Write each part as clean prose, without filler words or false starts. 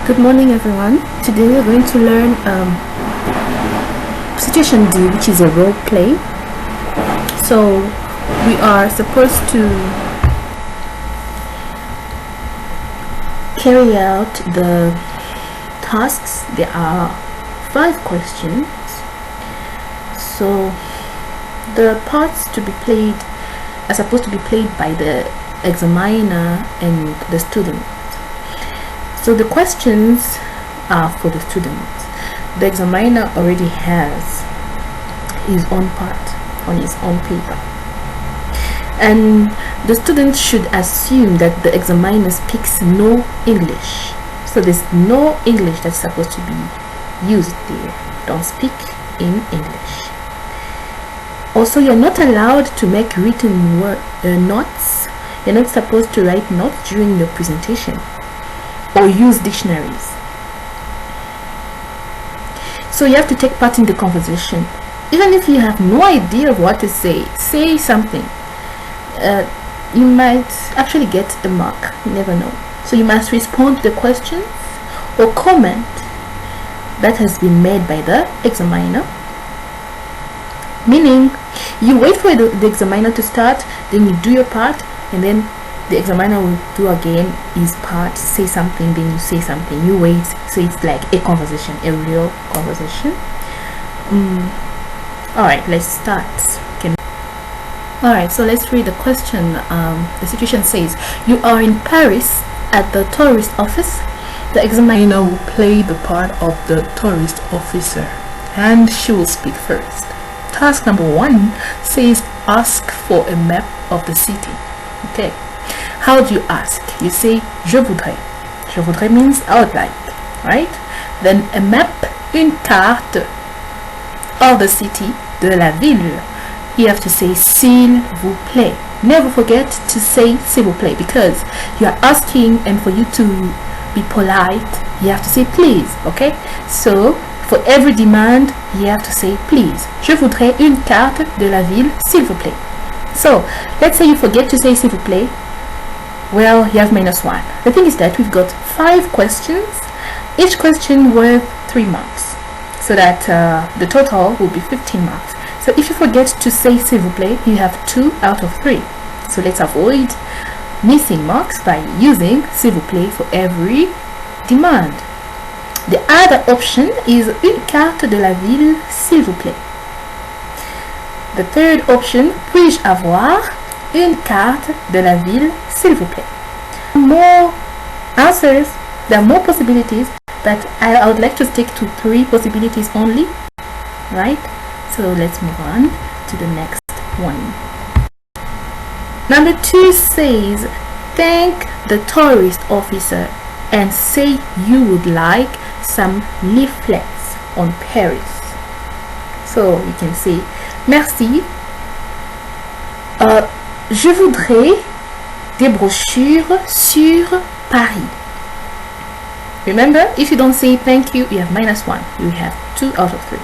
Good morning, everyone. Today we're going to learn situation D, which is a role play. So we are supposed to carry out the tasks. There are 5 questions. So the parts to be played are supposed to be played by the examiner and the student. So the questions are for the students. The examiner already has his own part on his own paper, and the student should assume that the examiner speaks no English. So there's no English that's supposed to be used there. Don't speak in English. Also, you're not allowed to make written notes. You're not supposed to write notes during your presentation or use dictionaries. So you have to take part in the conversation. Even if you have no idea of what to say something. You might actually get a mark, you never know. So you must respond to the questions or comment that has been made by the examiner. Meaning, you wait for the examiner to start, then you do your part, and then the examiner will do again his part, say something, then you say something, you wait. So it's like a conversation, a real conversation. Alright, let's start. Alright, so let's read the question. The situation says, you are in Paris at the tourist office. The examiner will play the part of the tourist officer, and she will speak first. Task number 1 says, ask for a map of the city. Okay. How do you ask? You say je voudrais. Je voudrais means I would like, right? Then a map, une carte of the city, de la ville. You have to say s'il vous plaît. Never forget to say s'il vous plaît, because you are asking, and for you to be polite, you have to say please. Okay? So for every demand, you have to say please. Je voudrais une carte de la ville, s'il vous plaît. So let's say you forget to say s'il vous plaît. Well, you have -1. The thing is that we've got 5 questions, each question worth 3 marks, so that the total will be 15 marks. So if you forget to say s'il vous plaît, you have 2 out of 3. So let's avoid missing marks by using s'il vous plaît for every demand. The other option is une carte de la ville, s'il vous plaît. The third option, puis-je avoir une carte de la ville, s'il vous plaît. More answers, there are more possibilities, but I would like to stick to 3 possibilities only, right? So let's move on to the next one. Number 2 says, thank the tourist officer and say you would like some leaflets on Paris. So you can say, merci. Je voudrais des brochures sur Paris. Remember, if you don't say thank you, you have -1. You have 2 out of 3.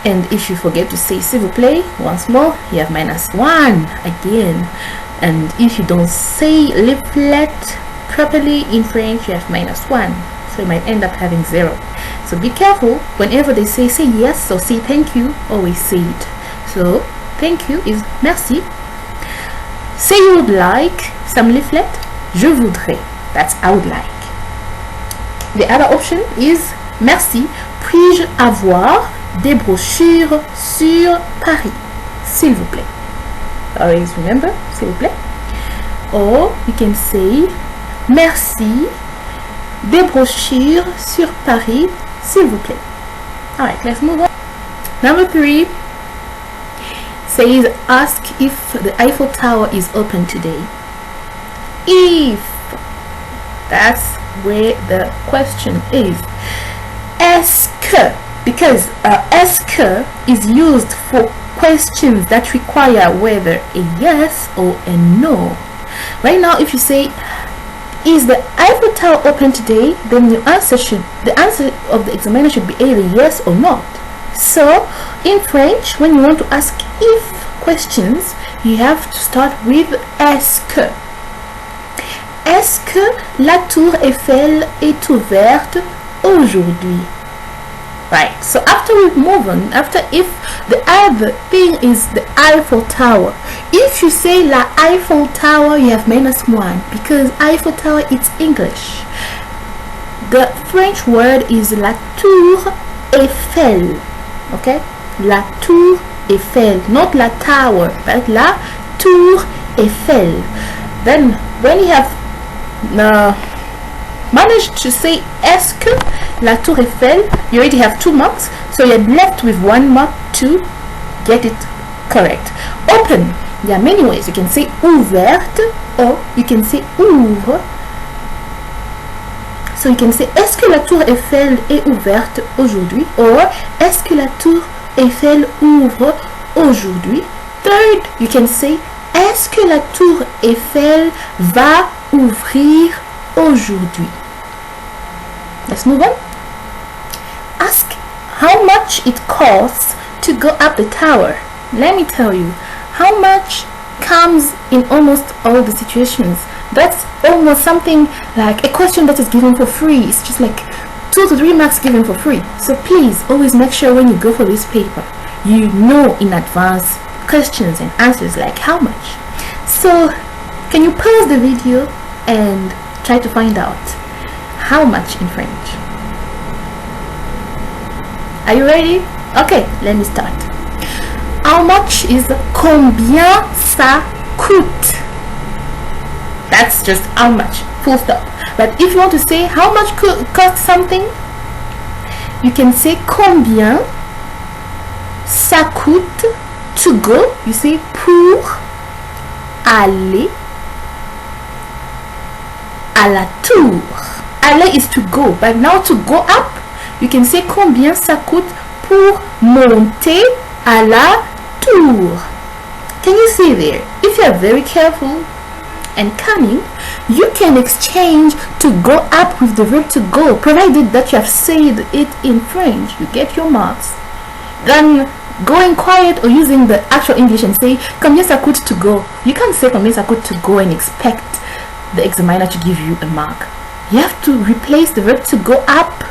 And if you forget to say s'il vous plaît once more, you have -1 again. And if you don't say leaflet properly in French, you have -1. So you might end up having 0. So be careful. Whenever they say yes or say thank you, always say it. So thank you is merci. Say you would like some leaflet. Je voudrais. That's I would like. The other option is merci. Puis-je avoir des brochures sur Paris, s'il vous plaît. Always remember, s'il vous plaît. Or you can say merci. Des brochures sur Paris, s'il vous plaît. Alright, let's move on. Number 3 says, ask if the Eiffel Tower is open today. If. That's where the question is. Est-ce que, because est-ce que is used for questions that require whether a yes or a no. Right now, if you say, is the Eiffel Tower open today, then the answer of the examiner should be either yes or not. So in French, when you want to ask if questions, you have to start with est-ce que. est-ce que la tour Eiffel est ouverte aujourd'hui? Right, so after we move on, after if the other thing is the Eiffel Tower, if you say la Eiffel Tower, you have -1 because Eiffel Tower it's English. The French word is la tour Eiffel, okay? La tour Eiffel, not la tower, but la tour Eiffel. Then when you have managed to say est-ce que la tour Eiffel, you already have 2 marks, so you're left with 1 mark to get it correct. Open, there are many ways. You can say ouverte or you can say ouvre. So you can say est-ce que la tour Eiffel est ouverte aujourd'hui, or est-ce que la tour Eiffel ouvre aujourd'hui. Third, you can say est-ce que la tour Eiffel va ouvrir aujourd'hui. Let's move on. Ask how much it costs to go up the tower. Let me tell you, how much comes in almost all the situations. That's almost something like a question that is given for free. It's just like 2 to 3 marks given for free. So please always make sure when you go for this paper, you know in advance questions and answers like how much. So can you pause the video and try to find out how much in French? Are you ready? Okay, let me start. How much is combien ça coûte? That's just how much, full stop. But if you want to say how much cost something, you can say combien ça coûte to go. You say pour aller à la tour. Aller is to go, but now to go up, you can say combien ça coûte pour monter à la tour. Can you see there? If you are very careful and cunning, you can exchange to go up with the verb to go, provided that you have said it in French. You get your marks. Then going quiet or using the actual English and say combien ça coûte to go. You can't say combien ça coûte to go and expect the examiner to give you a mark. You have to replace the verb to go up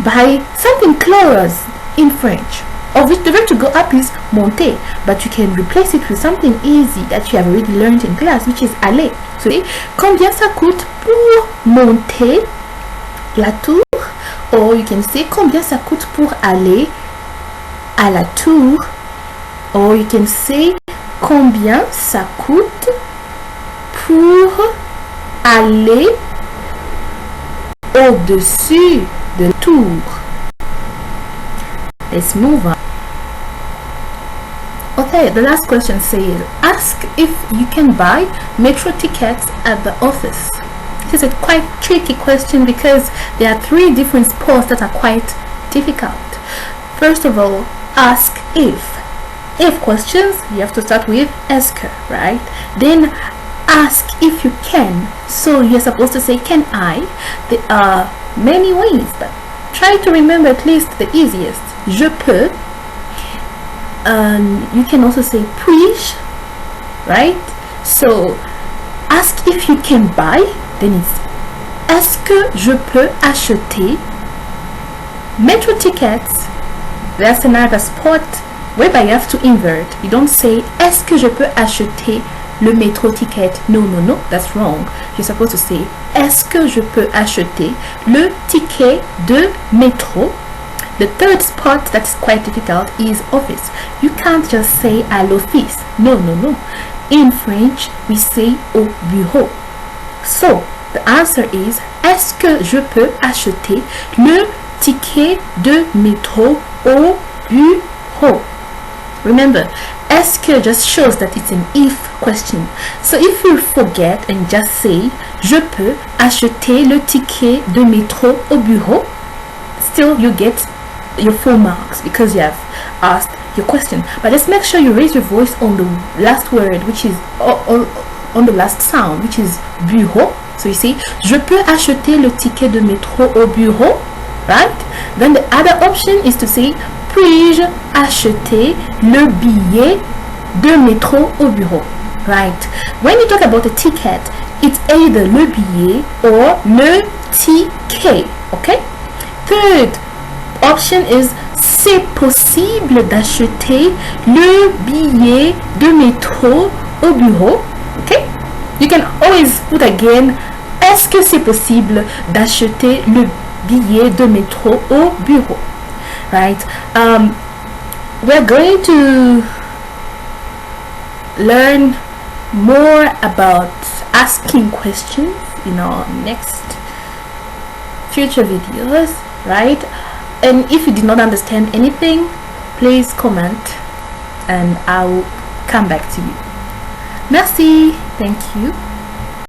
by something close in French, of which the verb to go up is monter, but you can replace it with something easy that you have already learned in class, which is aller. So combien ça coûte pour monter la tour, or you can say combien ça coûte pour aller à la tour, or you can say combien ça coûte pour aller au-dessus de la tour. Let's move on. Okay, the last question says, ask if you can buy metro tickets at the office. This is a quite tricky question because there are 3 different sports that are quite difficult. First of all, ask if. If questions, you have to start with est-ce que, right? Then ask if you can. So you're supposed to say can I. There are many ways, but try to remember at least the easiest. Je peux. You can also say puis-je, right? So ask if you can buy, then it's est-ce que je peux acheter metro tickets. That's another spot whereby you have to invert. You don't say est-ce que je peux acheter le métro ticket. No, no, no, that's wrong. You're supposed to say est-ce que je peux acheter le ticket de métro. The third spot that's quite difficult is office. You can't just say à l'office. No, no, no. In French, we say au bureau. So, the answer is est-ce que je peux acheter le ticket de métro au bureau? Remember, est-ce que just shows that it's an if question. So if you forget and just say je peux acheter le ticket de métro au bureau, still you get your full marks because you have asked your question. But let's make sure you raise your voice on the last word, which is on the last sound, which is bureau. So you say je peux acheter le ticket de métro au bureau, right? Then the other option is to say puis-je acheter le billet de métro au bureau, right? When you talk about a ticket, It's either le billet or le ticket. Okay. Third option is c'est possible d'acheter le billet de métro au bureau. Okay. You can always put again, est-ce que c'est possible d'acheter le billet de métro au bureau? Right. We're going to learn more about asking questions in our next future videos, right? And if you did not understand anything, please comment and I'll come back to you. Merci. Thank you.